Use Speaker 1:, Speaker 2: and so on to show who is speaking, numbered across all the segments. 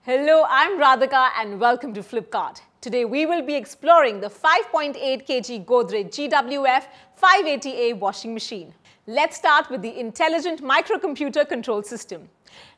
Speaker 1: Hello, I'm Radhika and welcome to Flipkart. Today we will be exploring the 5.8 kg Godrej GWF 580A washing machine. Let's start with the intelligent microcomputer control system.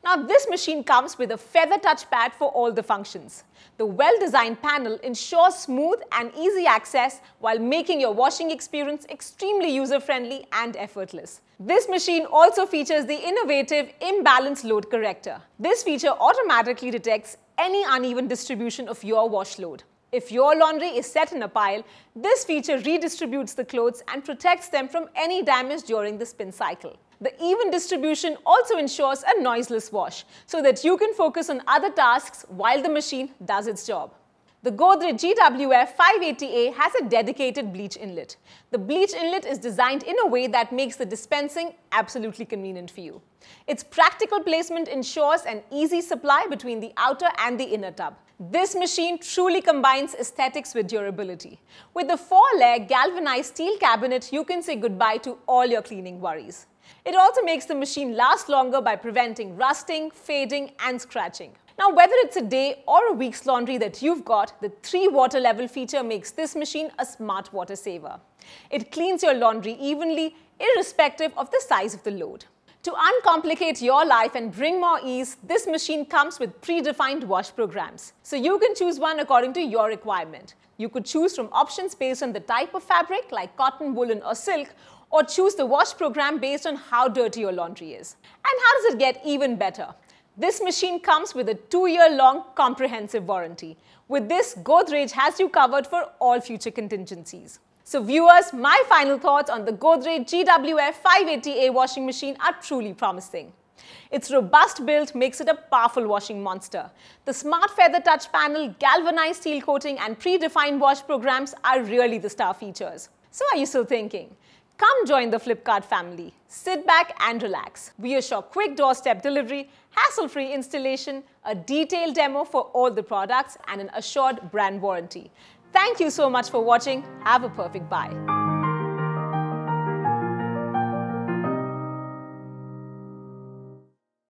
Speaker 1: Now this machine comes with a feather touchpad for all the functions. The well-designed panel ensures smooth and easy access while making your washing experience extremely user-friendly and effortless. This machine also features the innovative imbalance load corrector. This feature automatically detects any uneven distribution of your wash load. If your laundry is set in a pile, this feature redistributes the clothes and protects them from any damage during the spin cycle. The even distribution also ensures a noiseless wash so that you can focus on other tasks while the machine does its job. The Godrej GWF 580A has a dedicated bleach inlet. The bleach inlet is designed in a way that makes the dispensing absolutely convenient for you. Its practical placement ensures an easy supply between the outer and the inner tub. This machine truly combines aesthetics with durability. With the 4-layer galvanized steel cabinet, you can say goodbye to all your cleaning worries. It also makes the machine last longer by preventing rusting, fading and scratching. Now, whether it's a day or a week's laundry that you've got, the 3 water level feature makes this machine a smart water saver. It cleans your laundry evenly, irrespective of the size of the load. To uncomplicate your life and bring more ease, this machine comes with predefined wash programs. So you can choose one according to your requirement. You could choose from options based on the type of fabric like cotton, woolen or silk, or choose the wash program based on how dirty your laundry is. And how does it get even better? This machine comes with a 2-year-long comprehensive warranty. With this, Godrej has you covered for all future contingencies. So viewers, my final thoughts on the Godrej GWF 580A washing machine are truly promising. Its robust build makes it a powerful washing monster. The smart feather touch panel, galvanized steel coating and predefined wash programs are really the star features. So are you still thinking? Come join the Flipkart family. Sit back and relax. We assure quick doorstep delivery, hassle-free installation, a detailed demo for all the products and an assured brand warranty. Thank you so much for watching. Have a perfect buy.